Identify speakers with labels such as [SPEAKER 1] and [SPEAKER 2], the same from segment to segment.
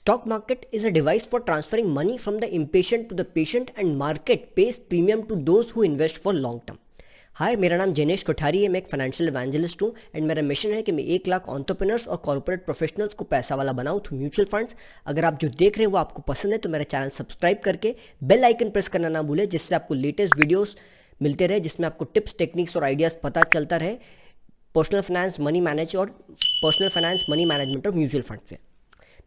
[SPEAKER 1] Stock market is a device for transferring money from the impatient to the patient and market pays premium to those who invest for long term. हाय, मेरा नाम जनेश कोठारी है। मैं एक financial evangelist हूँ and मेरा mission है कि मैं 1 लाख एंटरप्रेन्योर्स और कॉर्पोरेट प्रोफेशनल्स को पैसा वाला बनाऊँ थ्रू म्यूचुअल फंड्स। अगर आप जो देख रहे हैं वो आपको पसंद है तो मेरा चैनल सब्सक्राइब करके बेल आइकन प्रेस करना ना भूलें, जिससे आपको लेटेस्ट वीडियोस मिलते रहे, जिसमें आपको टिप्स, टेक्निक्स और आइडियाज़ पता चलता रहे पर्सनल फाइनेंस, मनी मैनेजमेंट और म्यूचुअल फंड पे।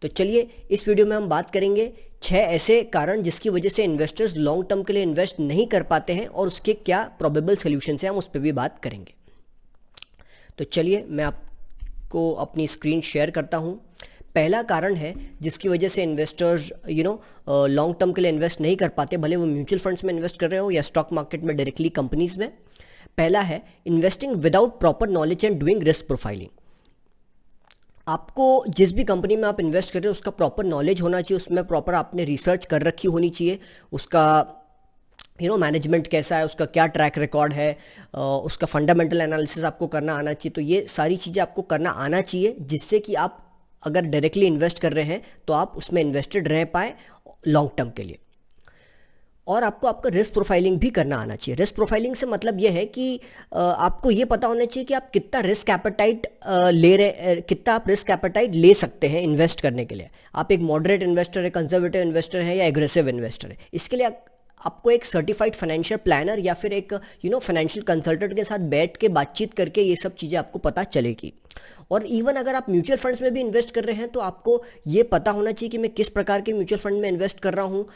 [SPEAKER 1] तो चलिए इस वीडियो में हम बात करेंगे 6 ऐसे कारण जिसकी वजह से इन्वेस्टर्स लॉन्ग टर्म के लिए इन्वेस्ट नहीं कर पाते हैं और उसके क्या प्रोबेबल सोल्यूशंस हैं, हम उस पर भी बात करेंगे। तो चलिए मैं आपको अपनी स्क्रीन शेयर करता हूं। पहला कारण है जिसकी वजह से इन्वेस्टर्स लॉन्ग टर्म के लिए इन्वेस्ट नहीं कर पाते, भले वो म्यूचुअल फंड्स में इन्वेस्ट कर रहे हो या स्टॉक मार्केट में डायरेक्टली कंपनीज में। पहला है investing without proper knowledge and doing risk profiling. आपको जिस भी कंपनी में आप इन्वेस्ट कर रहे हो उसका प्रॉपर नॉलेज होना चाहिए, उसमें प्रॉपर आपने रिसर्च कर रखी होनी चाहिए, उसका मैनेजमेंट कैसा है, उसका क्या ट्रैक रिकॉर्ड है, उसका फंडामेंटल एनालिसिस आपको करना आना चाहिए। तो ये सारी चीज़ें आपको करना आना चाहिए, जिससे कि आप अगर डायरेक्टली इन्वेस्ट कर रहे हैं तो आप उसमें इन्वेस्टेड रह पाए लॉन्ग टर्म के लिए। और आपको आपका रिस्क प्रोफाइलिंग भी करना आना चाहिए। रिस्क प्रोफाइलिंग से मतलब यह है कि आपको ये पता होना चाहिए कि आप कितना रिस्क एपेटाइट कितना आप रिस्क एपेटाइट ले सकते हैं इन्वेस्ट करने के लिए। आप एक मॉडरेट इन्वेस्टर है, कंजर्वेटिव इन्वेस्टर है या एग्रेसिव इन्वेस्टर है। इसके लिए आपको एक सर्टिफाइड फाइनेंशियल प्लानर या फिर एक फाइनेंशियल कंसल्टेंट के साथ बैठ के बातचीत करके ये सब चीज़ें आपको पता चलेगी। और इवन अगर आप म्यूचुअल फंड्स में भी इन्वेस्ट कर रहे हैं तो आपको ये पता होना चाहिए कि मैं किस प्रकार के म्यूचुअल फंड में इन्वेस्ट कर रहा हूँ,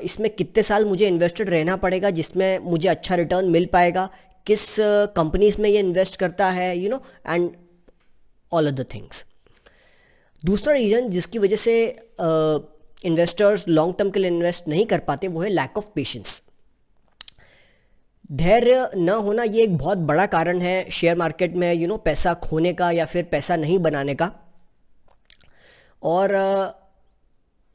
[SPEAKER 1] इसमें कितने साल मुझे इन्वेस्टेड रहना पड़ेगा जिसमें मुझे अच्छा रिटर्न मिल पाएगा, किस कंपनीज में ये इन्वेस्ट करता है, एंड ऑल अदर थिंग्स। दूसरा रीज़न जिसकी वजह से इन्वेस्टर्स लॉन्ग टर्म के लिए इन्वेस्ट नहीं कर पाते वो है लैक ऑफ पेशेंस। धैर्य न होना ये एक बहुत बड़ा कारण है शेयर मार्केट में पैसा खोने का या फिर पैसा नहीं बनाने का। और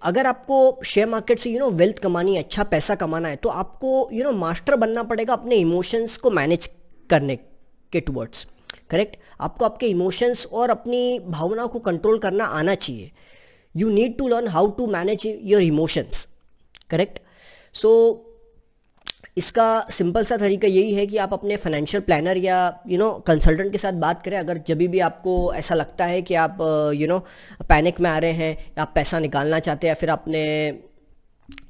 [SPEAKER 1] अगर आपको शेयर मार्केट से वेल्थ कमानी है, अच्छा पैसा कमाना है, तो आपको मास्टर बनना पड़ेगा अपने इमोशंस को मैनेज करने के टुवर्ड्स। करेक्ट, आपको आपके इमोशंस और अपनी भावनाओं को कंट्रोल करना आना चाहिए। You need to learn how to manage your emotions. Correct. So इसका सिंपल सा तरीका यही है कि आप अपने फाइनेंशियल प्लानर या कंसल्टेंट के साथ बात करें। अगर जब भी आपको ऐसा लगता है कि आप पैनिक में आ रहे हैं, आप पैसा निकालना चाहते हैं या फिर आपने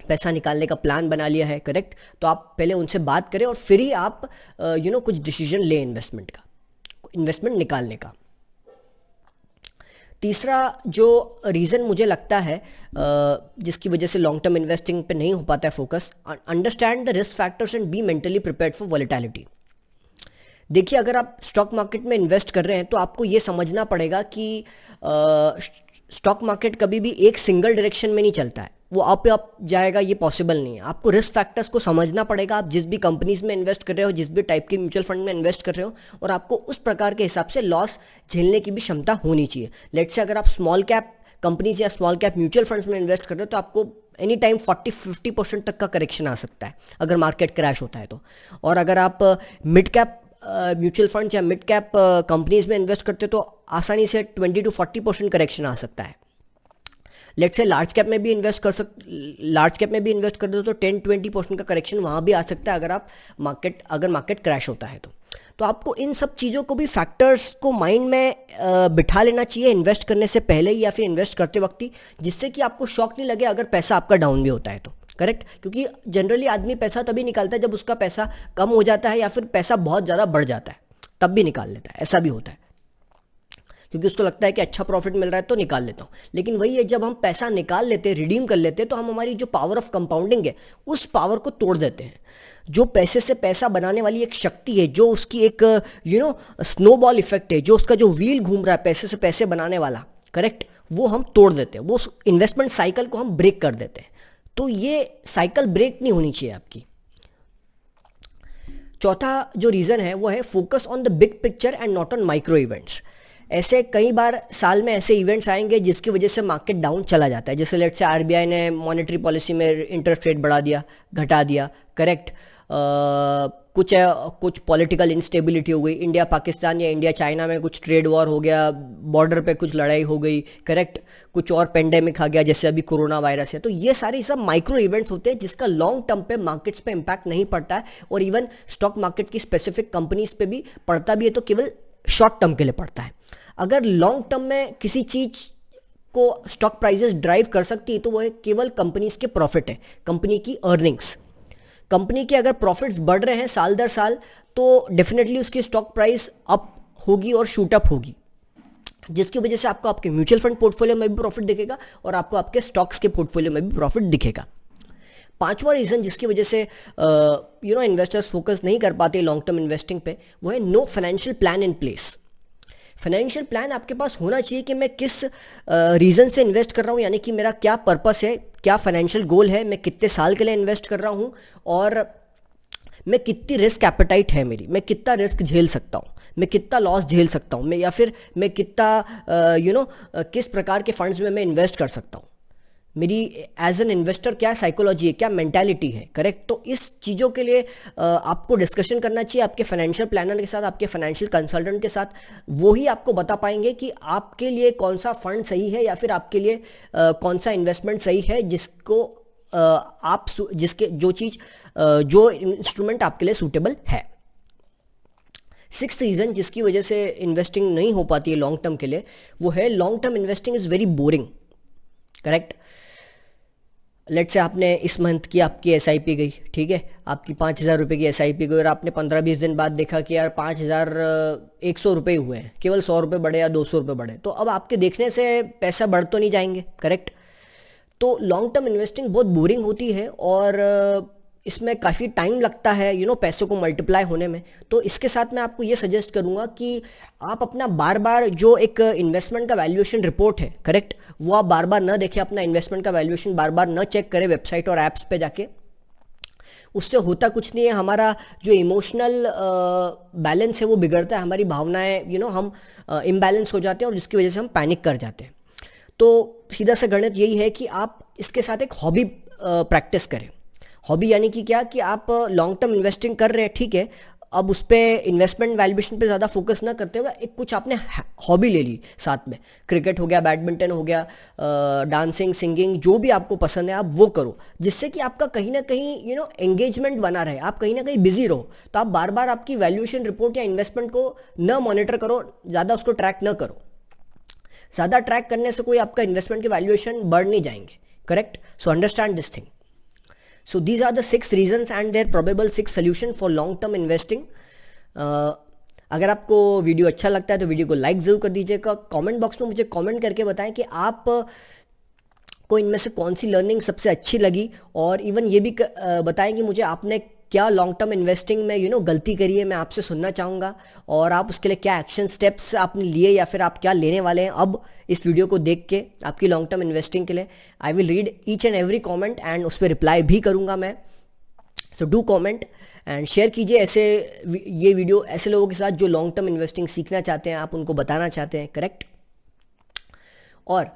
[SPEAKER 1] पैसा निकालने का प्लान बना लिया है, करेक्ट, तो आप पहले उनसे बात करें और फिर ही आप कुछ डिसीजन लें इन्वेस्टमेंट निकालने का। तीसरा जो रीज़न मुझे लगता है जिसकी वजह से लॉन्ग टर्म इन्वेस्टिंग पे नहीं हो पाता है focus, understand the risk factors and be mentally prepared for volatility. देखिए, अगर आप स्टॉक मार्केट में इन्वेस्ट कर रहे हैं तो आपको ये समझना पड़ेगा कि स्टॉक मार्केट कभी भी एक सिंगल डायरेक्शन में नहीं चलता है, वो अप जाएगा, ये पॉसिबल नहीं है। आपको रिस्क फैक्टर्स को समझना पड़ेगा। आप जिस भी कंपनीज में इन्वेस्ट कर रहे हो, जिस भी टाइप के म्यूचुअल फंड में इन्वेस्ट कर रहे हो, और आपको उस प्रकार के हिसाब से लॉस झेलने की भी क्षमता होनी चाहिए। लेट्स से अगर आप स्मॉल कैप कंपनीज या स्मॉल कैप म्यूचुअल फंड्स में इन्वेस्ट कर रहे हो तो आपको एनी टाइम 40-50% तक का करेक्शन आ सकता है अगर मार्केट क्रैश होता है तो। और अगर आप मिड कैप म्यूचुअल फंड्स या मिड कैप कंपनीज में इन्वेस्ट करते हो तो आसानी से 20-40% करेक्शन आ सकता है। लेट्स से लार्ज कैप में भी इन्वेस्ट कर दो तो 10-20% का करेक्शन वहाँ भी आ सकता है अगर मार्केट क्रैश होता है तो आपको इन सब चीज़ों को भी फैक्टर्स को माइंड में बिठा लेना चाहिए इन्वेस्ट करने से पहले ही या फिर इन्वेस्ट करते वक्त ही, जिससे कि आपको शॉक नहीं लगे अगर पैसा आपका डाउन भी होता है तो। करेक्ट, क्योंकि जनरली आदमी पैसा तभी निकालता है जब उसका पैसा कम हो जाता है या फिर पैसा बहुत ज़्यादा बढ़ जाता है, तब भी निकाल लेता है। ऐसा भी होता है क्योंकि उसको लगता है कि अच्छा प्रॉफिट मिल रहा है तो निकाल लेता हूँ। लेकिन वही है, जब हम पैसा निकाल लेते हैं, रिडीम कर लेते हैं, तो हम हमारी जो पावर ऑफ कंपाउंडिंग है उस पावर को तोड़ देते हैं। जो पैसे से पैसा बनाने वाली एक शक्ति है, जो उसकी एक स्नोबॉल इफेक्ट है, जो उसका जो व्हील घूम रहा है पैसे से पैसे बनाने वाला, करेक्ट, वो हम तोड़ देते हैं। वो इन्वेस्टमेंट साइकिल को हम ब्रेक कर देते हैं। तो ये साइकिल ब्रेक नहीं होनी चाहिए आपकी। चौथा जो रीज़न है वो है focus on the big picture and not on micro events. ऐसे कई बार साल में ऐसे इवेंट्स आएंगे जिसकी वजह से मार्केट डाउन चला जाता है। जैसे लेट्स से आरबीआई ने मॉनेटरी पॉलिसी में इंटरेस्ट रेट बढ़ा दिया, घटा दिया, करेक्ट, कुछ पॉलिटिकल इंस्टेबिलिटी हो गई, इंडिया पाकिस्तान या इंडिया चाइना में कुछ ट्रेड वॉर हो गया, बॉर्डर पे कुछ लड़ाई हो गई, करेक्ट, कुछ और पेंडेमिक आ गया जैसे अभी कोरोना वायरस है। तो ये सारे सब माइक्रो इवेंट्स होते हैं जिसका लॉन्ग टर्म पे मार्केट्स पे इंपैक्ट नहीं पड़ता है, और इवन स्टॉक मार्केट की स्पेसिफिक कंपनीज पे भी पड़ता भी है तो केवल शॉर्ट टर्म के लिए पड़ता है। अगर लॉन्ग टर्म में किसी चीज को स्टॉक प्राइसेस ड्राइव कर सकती है तो वो है केवल कंपनीज के प्रॉफिट है, कंपनी की अर्निंग्स। कंपनी के अगर प्रॉफिट्स बढ़ रहे हैं साल दर साल तो डेफिनेटली उसकी स्टॉक प्राइस अप होगी और शूट अप होगी, जिसकी वजह से आपको आपके म्यूचुअल फंड पोर्टफोलियो में भी प्रॉफिट दिखेगा और आपको आपके स्टॉक्स के पोर्टफोलियो में भी प्रॉफिट दिखेगा। पांचवा रीजन जिसकी वजह से इन्वेस्टर्स फोकस नहीं कर पाते लॉन्ग टर्म इन्वेस्टिंग पे, वो है no financial plan in place. Financial plan आपके पास होना चाहिए कि मैं किस रीज़न से इन्वेस्ट कर रहा हूँ, यानी कि मेरा क्या पर्पस है, क्या फाइनेंशियल गोल है, मैं कितने साल के लिए इन्वेस्ट कर रहा हूँ, और मैं कितनी रिस्क एपेटाइट है मेरी, मैं कितना रिस्क झेल सकता हूँ, मैं कितना लॉस झेल सकता हूँ, मैं या फिर मैं कितना किस प्रकार के फंड्स में मैं इन्वेस्ट कर सकता हूँ, मेरी एज एन इन्वेस्टर क्या साइकोलॉजी है, क्या मेंटालिटी है, करेक्ट। तो इस चीज़ों के लिए आपको डिस्कशन करना चाहिए आपके फाइनेंशियल प्लानर के साथ, आपके फाइनेंशियल कंसल्टेंट के साथ। वो ही आपको बता पाएंगे कि आपके लिए कौन सा फंड सही है या फिर आपके लिए कौन सा इन्वेस्टमेंट सही है, जिसको जो इंस्ट्रूमेंट आपके लिए सूटेबल है। सिक्स्थ रीज़न जिसकी वजह से इन्वेस्टिंग नहीं हो पाती है लॉन्ग टर्म के लिए, वो है long term investing is very boring, correct. Late से आपने इस मंथ की आपकी SIP गई, ठीक है, आपकी 5,000 रुपये की SIP गई और आपने 15-20 दिन बाद देखा कि यार 5,100 रुपये हुए हैं, केवल 100 रुपये बढ़े या 200 रुपये बढ़े, तो अब आपके देखने से पैसा बढ़ तो नहीं जाएंगे, करेक्ट। तो लॉन्ग टर्म इन्वेस्टिंग बहुत बोरिंग होती है और इसमें काफ़ी टाइम लगता है पैसों को मल्टीप्लाई होने में। तो इसके साथ मैं आपको ये सजेस्ट करूँगा कि आप अपना बार बार जो एक इन्वेस्टमेंट का वैल्यूएशन रिपोर्ट है, करेक्ट, वो आप बार बार न देखें, अपना इन्वेस्टमेंट का वैल्यूएशन बार बार न चेक करें वेबसाइट और ऐप्स पे जाके। उससे होता कुछ नहीं है, हमारा जो इमोशनल बैलेंस है वो बिगड़ता है, हमारी भावनाएं हम इम्बैलेंस हो जाते हैं और जिसकी वजह से हम पैनिक कर जाते हैं। तो सीधा सा गणित यही है कि आप इसके साथ एक हॉबी प्रैक्टिस करें। हॉबी यानी कि क्या, कि आप लॉन्ग टर्म इन्वेस्टिंग कर रहे हैं, ठीक है, अब उस पर इन्वेस्टमेंट वैल्यूएशन पे ज़्यादा फोकस ना करते हुए एक कुछ आपने हॉबी ले ली साथ में, क्रिकेट हो गया, बैडमिंटन हो गया, डांसिंग, सिंगिंग, जो भी आपको पसंद है आप वो करो, जिससे कि आपका कहीं ना कहीं एंगेजमेंट बना रहे, आप कहीं ना कहीं बिजी रहो। तो आप बार बार आपकी वैल्यूएशन रिपोर्ट या इन्वेस्टमेंट को न मॉनिटर करो, ज़्यादा उसको ट्रैक न करो। ज़्यादा ट्रैक करने से कोई आपका इन्वेस्टमेंट के वैल्यूएशन बढ़ नहीं जाएंगे, correct. So understand this thing. So these are the 6 reasons and their probable 6 solution for long term investing. अगर आपको वीडियो अच्छा लगता है तो वीडियो को लाइक ज़रूर कर दीजिएगा। कमेंट बॉक्स में मुझे कमेंट करके बताएं कि आप को इनमें से कौन सी लर्निंग सबसे अच्छी लगी, और इवन ये भी बताएं कि मुझे आपने क्या लॉन्ग टर्म इन्वेस्टिंग में गलती करी है, मैं आपसे सुनना चाहूँगा, और आप उसके लिए क्या एक्शन स्टेप्स आपने लिए या फिर आप क्या लेने वाले हैं अब इस वीडियो को देख के आपकी लॉन्ग टर्म इन्वेस्टिंग के लिए। I will read each and every comment and उस पर रिप्लाई भी करूँगा मैं। So do comment and share कीजिए ये वीडियो ऐसे लोगों के साथ जो लॉन्ग टर्म इन्वेस्टिंग सीखना चाहते हैं, आप उनको बताना चाहते हैं, करेक्ट। और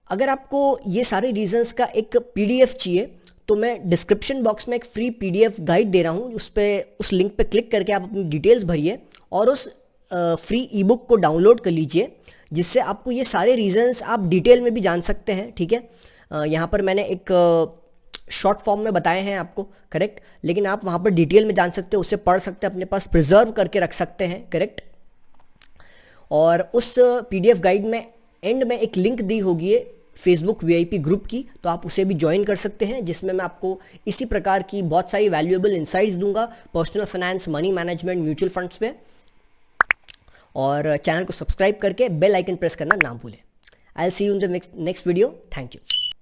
[SPEAKER 1] अगर आपको ये सारे रीजंस का एक PDF चाहिए तो मैं डिस्क्रिप्शन बॉक्स में एक फ्री PDF गाइड दे रहा हूँ, उस लिंक पे क्लिक करके आप अपनी डिटेल्स भरिए और उस फ्री ईबुक को डाउनलोड कर लीजिए, जिससे आपको ये सारे रीजंस आप डिटेल में भी जान सकते हैं, ठीक है। यहाँ पर मैंने एक शॉर्ट फॉर्म में बताए हैं आपको, करेक्ट, लेकिन आप वहाँ पर डिटेल में जान सकते हैं, उससे पढ़ सकते हैं, अपने पास प्रिजर्व करके रख सकते हैं, करेक्ट। और उस PDF गाइड में एंड में एक लिंक दी होगी फेसबुक VIP ग्रुप की, तो आप उसे भी ज्वाइन कर सकते हैं, जिसमें मैं आपको इसी प्रकार की बहुत सारी वैल्यूएबल इंसाइट्स दूंगा personal finance, money management, mutual funds पे। और चैनल को सब्सक्राइब करके बेल आइकन प्रेस करना ना भूलें। I will see you in the next video. Thank you.